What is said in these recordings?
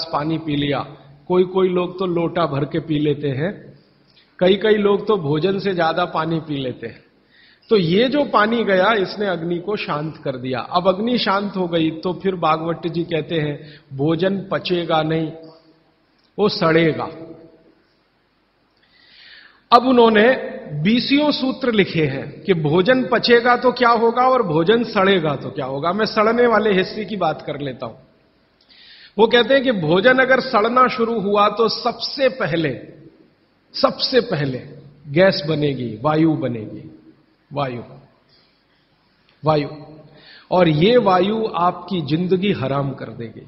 गिलास पानी पी लिया, कोई कोई लोग तो लोटा भर के पी लेते हैं, कई कई लोग तो भोजन से ज्यादा पानी पी लेते हैं। तो ये जो पानी गया इसने अग्नि को शांत कर दिया। अब अग्नि शांत हो गई तो फिर भागवत जी कहते हैं भोजन पचेगा नहीं, वो सड़ेगा। अब उन्होंने 20 सूत्र लिखे हैं कि भोजन पचेगा तो क्या होगा और भोजन सड़ेगा तो क्या होगा। मैं सड़ने वाले हिस्से की बात कर लेता हूं। वो कहते हैं कि भोजन अगर सड़ना शुरू हुआ तो सबसे पहले गैस बनेगी, वायु बनेगी, वायु। और ये वायु आपकी जिंदगी हराम कर देगी।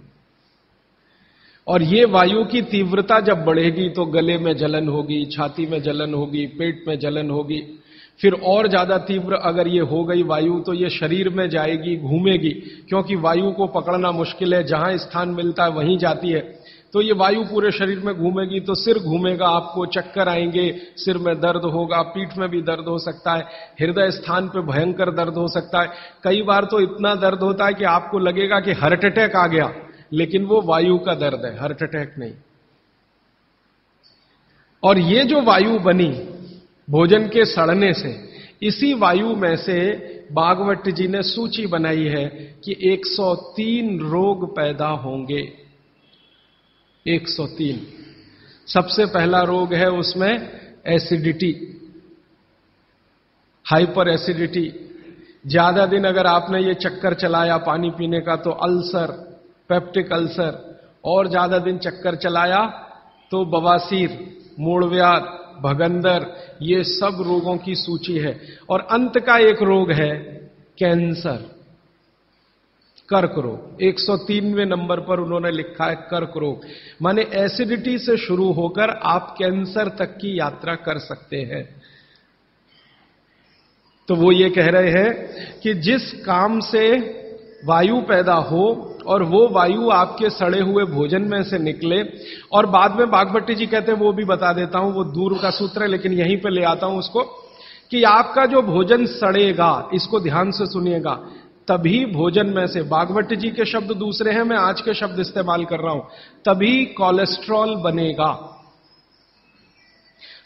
और ये वायु की तीव्रता जब बढ़ेगी तो गले में जलन होगी, छाती में जलन होगी, पेट में जलन होगी। फिर और ज्यादा तीव्र अगर ये हो गई वायु तो ये शरीर में जाएगी, घूमेगी, क्योंकि वायु को पकड़ना मुश्किल है, जहां स्थान मिलता है वहीं जाती है। तो ये वायु पूरे शरीर में घूमेगी तो सिर घूमेगा, आपको चक्कर आएंगे, सिर में दर्द होगा, पीठ में भी दर्द हो सकता है, हृदय स्थान पे भयंकर दर्द हो सकता है। कई बार तो इतना दर्द होता है कि आपको लगेगा कि हार्ट अटैक आ गया, लेकिन वो वायु का दर्द है, हार्ट अटैक नहीं। और ये जो वायु बनी भोजन के सड़ने से, इसी वायु में से भागवत जी ने सूची बनाई है कि 103 रोग पैदा होंगे। 103। सबसे पहला रोग है उसमें एसिडिटी, हाइपर एसिडिटी। ज्यादा दिन अगर आपने ये चक्कर चलाया पानी पीने का तो अल्सर, पेप्टिक अल्सर, और ज्यादा दिन चक्कर चलाया तो बवासीर, मूढ़व्याध, भगंदर, ये सब रोगों की सूची है। और अंत का एक रोग है कैंसर, कर्क रोग। 103वें नंबर पर उन्होंने लिखा है कर्क रोग। माने एसिडिटी से शुरू होकर आप कैंसर तक की यात्रा कर सकते हैं। तो वो ये कह रहे हैं कि जिस काम से वायु पैदा हो और वो वायु आपके सड़े हुए भोजन में से निकले, और बाद में भागवत जी कहते हैं, वो भी बता देता हूं, वो दूर का सूत्र है लेकिन यहीं पे ले आता हूं उसको, कि आपका जो भोजन सड़ेगा, इसको ध्यान से सुनिएगा, तभी भोजन में से, भागवत जी के शब्द दूसरे हैं, मैं आज के शब्द इस्तेमाल कर रहा हूं, तभी कोलेस्ट्रॉल बनेगा।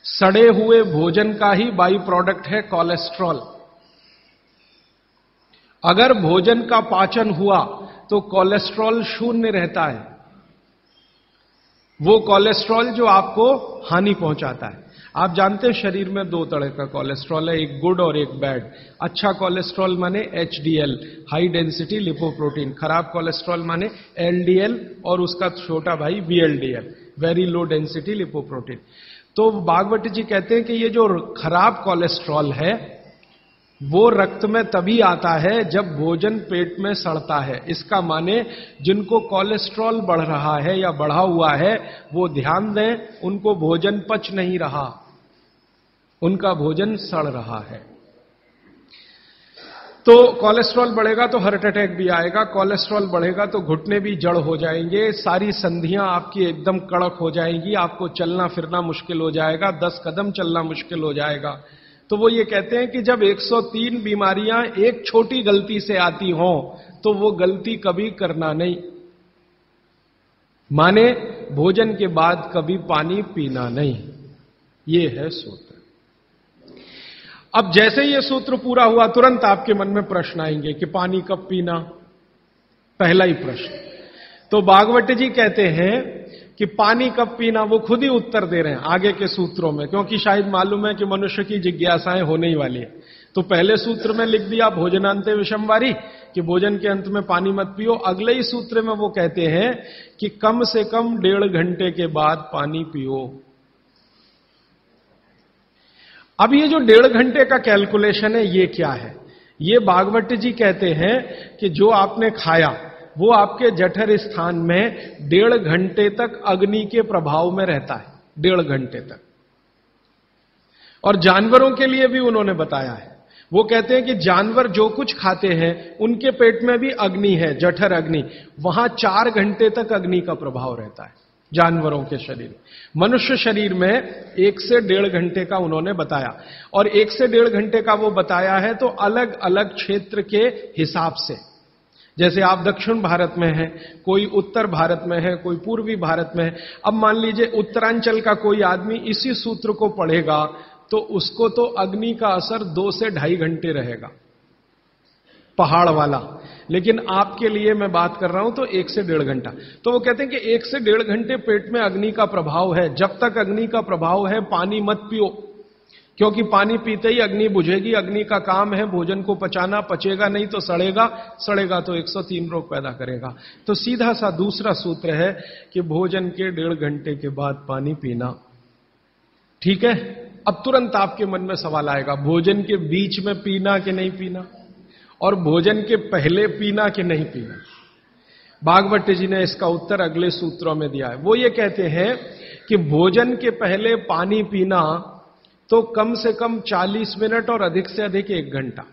सड़े हुए भोजन का ही बाई प्रोडक्ट है कोलेस्ट्रॉल। अगर भोजन का पाचन हुआ तो कोलेस्ट्रॉल शून्य रहता है। वो कोलेस्ट्रॉल जो आपको हानि पहुंचाता है। आप जानते हैं शरीर में 2 तरह का कोलेस्ट्रॉल है, एक गुड और एक बैड। अच्छा कोलेस्ट्रॉल माने एचडीएल, हाई डेंसिटी लिपोप्रोटीन। खराब कोलेस्ट्रॉल माने एलडीएल और उसका छोटा भाई VLDL, very low density lipoprotein. तो भागवत जी कहते हैं कि ये जो खराब कोलेस्ट्रॉल है वो रक्त में तभी आता है जब भोजन पेट में सड़ता है। इसका माने जिनको कोलेस्ट्रॉल बढ़ रहा है या बढ़ा हुआ है वो ध्यान दें, उनको भोजन पच नहीं रहा, उनका भोजन सड़ रहा है। तो कोलेस्ट्रॉल बढ़ेगा तो हार्ट अटैक भी आएगा, कोलेस्ट्रॉल बढ़ेगा तो घुटने भी जड़ हो जाएंगे, सारी संधियां आपकी एकदम कड़क हो जाएंगी, आपको चलना फिरना मुश्किल हो जाएगा, 10 कदम चलना मुश्किल हो जाएगा। तो वो ये कहते हैं कि जब 103 बीमारियां एक छोटी गलती से आती हों तो वो गलती कभी करना नहीं। माने भोजन के बाद कभी पानी पीना नहीं। ये है सूत्र। अब जैसे ये सूत्र पूरा हुआ तुरंत आपके मन में प्रश्न आएंगे कि पानी कब पीना, पहला ही प्रश्न। तो भागवत जी कहते हैं कि पानी कब पीना वो खुद ही उत्तर दे रहे हैं आगे के सूत्रों में, क्योंकि शायद मालूम है कि मनुष्य की जिज्ञासाएं होने ही वाली है। तो पहले सूत्र में लिख दिया भोजनांते विषमवारी कि भोजन के अंत में पानी मत पियो। अगले ही सूत्र में वो कहते हैं कि कम से कम 1.5 घंटे के बाद पानी पियो। अब ये जो 1.5 घंटे का कैलकुलेशन है ये क्या है? ये भागवत जी कहते हैं कि जो आपने खाया वो आपके जठर स्थान में 1.5 घंटे तक अग्नि के प्रभाव में रहता है, 1.5 घंटे तक। और जानवरों के लिए भी उन्होंने बताया है। वो कहते हैं कि जानवर जो कुछ खाते हैं उनके पेट में भी अग्नि है, जठर अग्नि, वहां 4 घंटे तक अग्नि का प्रभाव रहता है जानवरों के शरीर। मनुष्य शरीर में 1 से 1.5 घंटे का उन्होंने बताया, और 1 से 1.5 घंटे का वो बताया है तो अलग अलग क्षेत्र के हिसाब से। जैसे आप दक्षिण भारत में हैं, कोई उत्तर भारत में है, कोई पूर्वी भारत में है। अब मान लीजिए उत्तरांचल का कोई आदमी इसी सूत्र को पढ़ेगा तो उसको तो अग्नि का असर 2 से 2.5 घंटे रहेगा, पहाड़ वाला। लेकिन आपके लिए मैं बात कर रहा हूं तो 1 से 1.5 घंटा। तो वो कहते हैं कि 1 से 1.5 घंटे पेट में अग्नि का प्रभाव है। जब तक अग्नि का प्रभाव है पानी मत पियो, क्योंकि पानी पीते ही अग्नि बुझेगी। अग्नि का काम है भोजन को पचाना, पचेगा नहीं तो सड़ेगा, सड़ेगा तो 103 रोग पैदा करेगा। तो सीधा सा दूसरा सूत्र है कि भोजन के 1.5 घंटे के बाद पानी पीना। ठीक है, अब तुरंत आपके मन में सवाल आएगा, भोजन के बीच में पीना कि नहीं पीना, और भोजन के पहले पीना कि नहीं पीना। भागवत जी ने इसका उत्तर अगले सूत्रों में दिया है। वो ये कहते हैं कि भोजन के पहले पानी पीना तो कम से कम 40 मिनट और अधिक से अधिक 1 घंटा।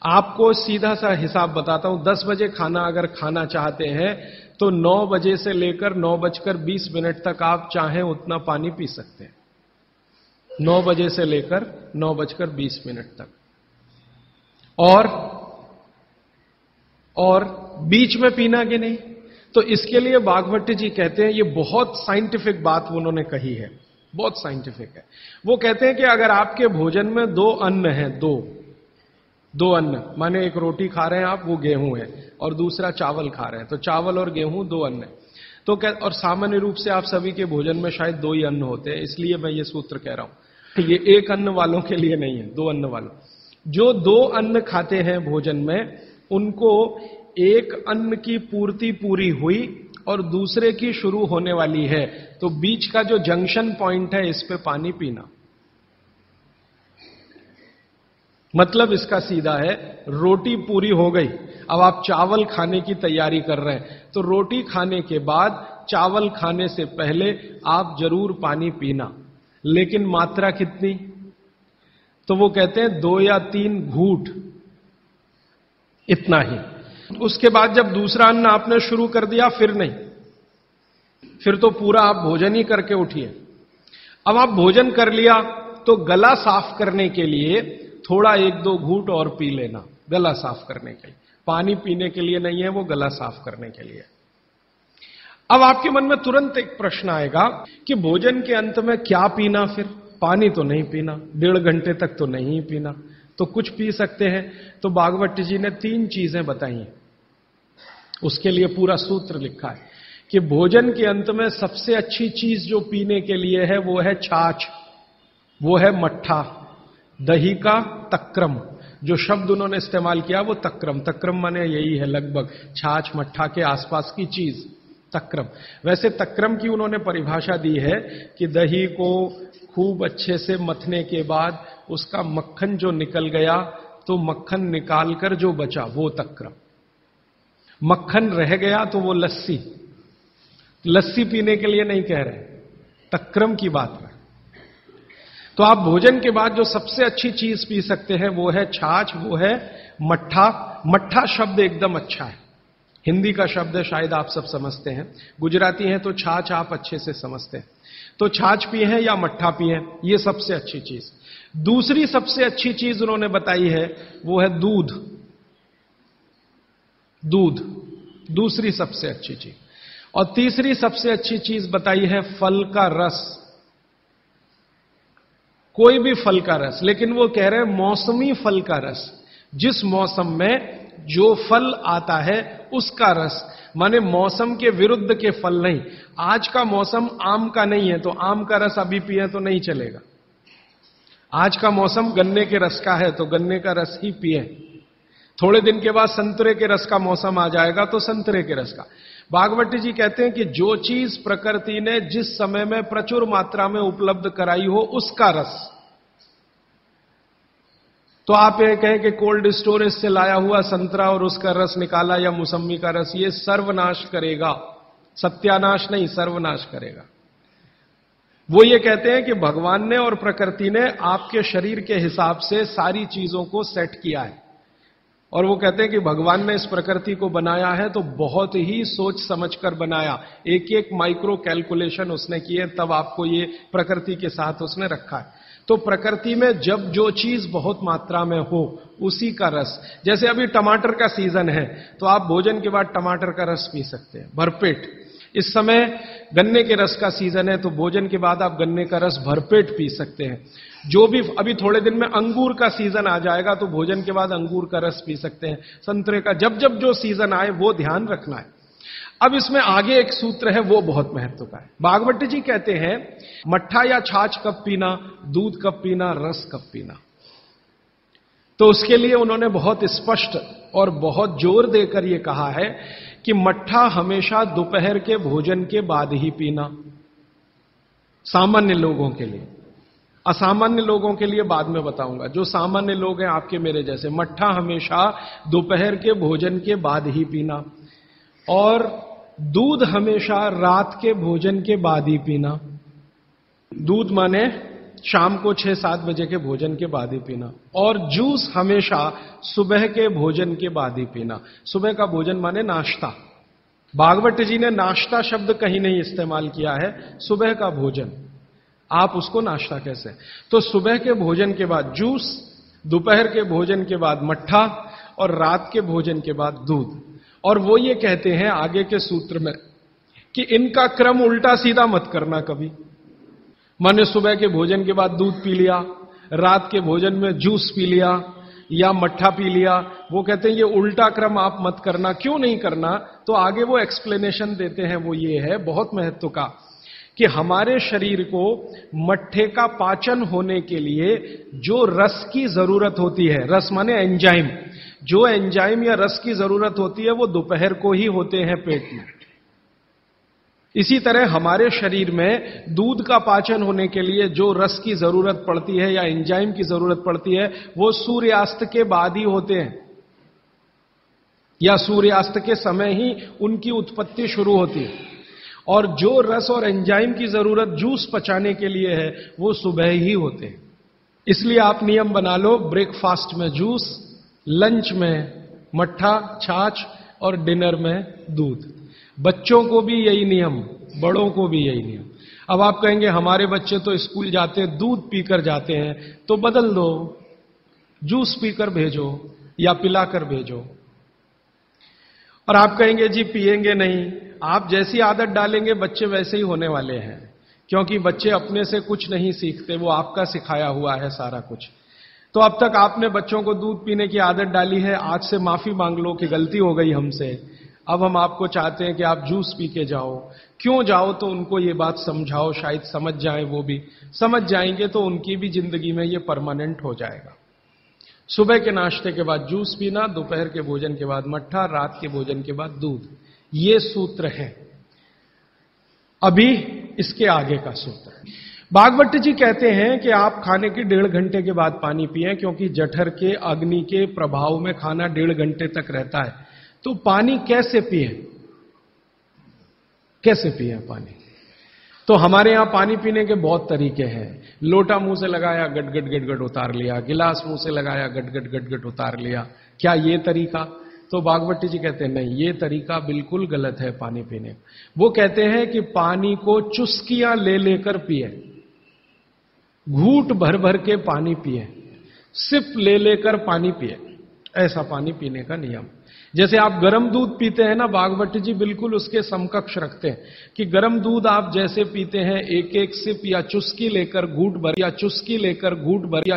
आपको सीधा सा हिसाब बताता हूं, 10 बजे खाना अगर खाना चाहते हैं तो 9 बजे से लेकर 9:20 तक आप चाहें उतना पानी पी सकते हैं। 9 बजे से लेकर 9:20 तक। और बीच में पीना कि नहीं, तो इसके लिए भागवत जी कहते हैं, ये बहुत साइंटिफिक बात उन्होंने कही है, बहुत साइंटिफिक है। वो कहते हैं कि अगर आपके भोजन में 2 अन्न हैं, दो अन्न, माने एक रोटी खा रहे हैं आप, वो गेहूं है, और दूसरा चावल खा रहे हैं, तो चावल और गेहूं 2 अन्न है। तो और सामान्य रूप से आप सभी के भोजन में शायद 2 ही अन्न होते हैं, इसलिए मैं ये सूत्र कह रहा हूं। ये 1 अन्न वालों के लिए नहीं है, 2 अन्न वालों। जो 2 अन्न खाते हैं भोजन में, उनको एक अन्न की पूर्ति पूरी हुई और दूसरे की शुरू होने वाली है, तो बीच का जो जंक्शन पॉइंट है इस पे पानी पीना। मतलब इसका सीधा है, रोटी पूरी हो गई, अब आप चावल खाने की तैयारी कर रहे हैं, तो रोटी खाने के बाद चावल खाने से पहले आप जरूर पानी पीना, लेकिन मात्रा कितनी? तो वो कहते हैं 2 या 3 घूंट, इतना ही। उसके बाद जब दूसरा अन्न आपने शुरू कर दिया फिर नहीं, फिर तो पूरा आप भोजन ही करके उठिए। अब आप भोजन कर लिया तो गला साफ करने के लिए थोड़ा 1-2 घूंट और पी लेना, गला साफ करने के लिए। पानी पीने के लिए नहीं है, वो गला साफ करने के लिए। अब आपके मन में तुरंत एक प्रश्न आएगा कि भोजन के अंत में क्या पीना? फिर पानी तो नहीं पीना, 1.5 घंटे तक तो नहीं पीना, तो कुछ पी सकते हैं। तो भागवत जी ने 3 चीजें बताई हैं, उसके लिए पूरा सूत्र लिखा है कि भोजन के अंत में सबसे अच्छी चीज जो पीने के लिए है वो है छाछ, वो है मट्ठा, दही का तक्रम। जो शब्द उन्होंने इस्तेमाल किया वो तक्रम, तक्रम माने यही है लगभग छाछ मट्ठा के आसपास की चीज, तक्रम। वैसे तक्रम की उन्होंने परिभाषा दी है कि दही को खूब अच्छे से मथने के बाद उसका मक्खन जो निकल गया, तो मक्खन निकालकर जो बचा वो तक्रम। मक्खन रह गया तो वो लस्सी, लस्सी पीने के लिए नहीं कह रहे, तक्रम की बात है। तो आप भोजन के बाद जो सबसे अच्छी चीज पी सकते हैं वो है छाछ, वो है मट्ठा। मट्ठा शब्द एकदम अच्छा है, हिंदी का शब्द है, शायद आप सब समझते हैं। गुजराती हैं तो छाछ आप अच्छे से समझते हैं। तो छाछ पिए या मट्ठा पिए, ये सबसे अच्छी चीज। दूसरी सबसे अच्छी चीज उन्होंने बताई है वो है दूध, दूध दूसरी सबसे अच्छी चीज। और तीसरी सबसे अच्छी चीज बताई है फल का रस, कोई भी फल का रस, लेकिन वो कह रहे हैं मौसमी फल का रस, जिस मौसम में जो फल आता है उसका रस, माने मौसम के विरुद्ध के फल नहीं। आज का मौसम आम का नहीं है तो आम का रस अभी पिए तो नहीं चलेगा। आज का मौसम गन्ने के रस का है तो गन्ने का रस ही पिए। थोड़े दिन के बाद संतरे के रस का मौसम आ जाएगा तो संतरे के रस का। भागवत जी कहते हैं कि जो चीज प्रकृति ने जिस समय में प्रचुर मात्रा में उपलब्ध कराई हो उसका रस। तो आप ये कहें कि कोल्ड स्टोरेज से लाया हुआ संतरा और उसका रस निकाला या मौसमी का रस, ये सर्वनाश करेगा, सत्यानाश नहीं सर्वनाश करेगा। वो ये कहते हैं कि भगवान ने और प्रकृति ने आपके शरीर के हिसाब से सारी चीजों को सेट किया है। और वो कहते हैं कि भगवान ने इस प्रकृति को बनाया है तो बहुत ही सोच समझकर बनाया, एक एक माइक्रो कैलकुलेशन उसने किए, तब आपको ये प्रकृति के साथ उसने रखा है। तो प्रकृति में जब जो चीज बहुत मात्रा में हो उसी का रस, जैसे अभी टमाटर का सीजन है तो आप भोजन के बाद टमाटर का रस पी सकते हैं भरपेट। इस समय गन्ने के रस का सीजन है तो भोजन के बाद आप गन्ने का रस भरपेट पी सकते हैं। जो भी अभी थोड़े दिन में अंगूर का सीजन आ जाएगा तो भोजन के बाद अंगूर का रस पी सकते हैं, संतरे का, जब जब जो सीजन आए वो ध्यान रखना है। अब इसमें आगे एक सूत्र है वो बहुत महत्व का है। भागवत जी कहते हैं मट्ठा या छाछ कब पीना, दूध कब पीना, रस कब पीना। तो उसके लिए उन्होंने बहुत स्पष्ट और बहुत जोर देकर यह कहा है कि मट्ठा हमेशा दोपहर के भोजन के बाद ही पीना, सामान्य लोगों के लिए। असामान्य लोगों के लिए बाद में बताऊंगा। जो सामान्य लोग हैं आपके मेरे जैसे, मट्ठा हमेशा दोपहर के भोजन के बाद ही पीना, और दूध हमेशा रात के भोजन के बाद ही पीना। दूध माने शाम को 6-7 बजे के भोजन के बाद ही पीना। और जूस हमेशा सुबह के भोजन के बाद ही पीना। सुबह का भोजन माने नाश्ता। भागवत जी ने नाश्ता शब्द कहीं नहीं इस्तेमाल किया है, सुबह का भोजन, आप उसको नाश्ता कैसे। तो सुबह के भोजन के बाद जूस, दोपहर के भोजन के बाद मट्ठा, और रात के भोजन के बाद दूध। और वो ये कहते हैं आगे के सूत्र में कि इनका क्रम उल्टा सीधा मत करना कभी। माने सुबह के भोजन के बाद दूध पी लिया, रात के भोजन में जूस पी लिया या मट्ठा पी लिया। वो कहते हैं ये उल्टा क्रम आप मत करना। क्यों नहीं करना, तो आगे वो एक्सप्लेनेशन देते हैं, वो ये है बहुत महत्व का, कि हमारे शरीर को मट्ठे का पाचन होने के लिए जो रस की जरूरत होती है, रस माने एंजाइम, जो एंजाइम या रस की जरूरत होती है वो दोपहर को ही होते हैं पेट में। इसी तरह हमारे शरीर में दूध का पाचन होने के लिए जो रस की जरूरत पड़ती है या एंजाइम की जरूरत पड़ती है वो सूर्यास्त के बाद ही होते हैं, या सूर्यास्त के समय ही उनकी उत्पत्ति शुरू होती है। और जो रस और एंजाइम की जरूरत जूस पचाने के लिए है वो सुबह ही होते हैं। इसलिए आप नियम बना लो, ब्रेकफास्ट में जूस, लंच में मट्ठा छाछ और डिनर में दूध। बच्चों को भी यही नियम, बड़ों को भी यही नियम। अब आप कहेंगे हमारे बच्चे तो स्कूल जाते दूध पीकर जाते हैं, तो बदल दो, जूस पीकर भेजो या पिलाकर भेजो। और आप कहेंगे जी पिएंगे नहीं, आप जैसी आदत डालेंगे बच्चे वैसे ही होने वाले हैं, क्योंकि बच्चे अपने से कुछ नहीं सीखते, वो आपका सिखाया हुआ है सारा कुछ। तो अब तक आपने बच्चों को दूध पीने की आदत डाली है, आज से माफी मांग लो कि गलती हो गई हमसे, अब हम आपको चाहते हैं कि आप जूस पी के जाओ। क्यों जाओ, तो उनको ये बात समझाओ, शायद समझ जाएं, वो भी समझ जाएंगे तो उनकी भी जिंदगी में ये परमानेंट हो जाएगा। सुबह के नाश्ते के बाद जूस पीना, दोपहर के भोजन के बाद मट्ठा, रात के भोजन के बाद दूध, ये सूत्र है। अभी इसके आगे का सूत्र है। भागवत जी कहते हैं कि आप खाने के 1.5 घंटे के बाद पानी पिएं, क्योंकि जठर के अग्नि के प्रभाव में खाना 1.5 घंटे तक रहता है। तो पानी कैसे पिए, कैसे पिए पानी? तो हमारे यहां पानी पीने के बहुत तरीके हैं। लोटा मुंह से लगाया, गट गट गट गट उतार लिया, गिलास मुंह से लगाया, गट गट गट गट उतार लिया। क्या ये तरीका? तो भागवत जी कहते हैं नहीं, ये तरीका बिल्कुल गलत है पानी पीने। वो कहते हैं कि पानी को चुस्कियां ले लेकर पिए, घूंट भर भर के पानी पिए, सिप ले लेकर पानी पिए, ऐसा पानी पीने का नियम। जैसे आप गर्म दूध पीते हैं ना, भागवत जी बिल्कुल उसके समकक्ष रखते हैं कि गर्म दूध आप जैसे पीते हैं, एक एक सिप या चुस्की लेकर घूंट भर या चुस्की लेकर घूंट भर या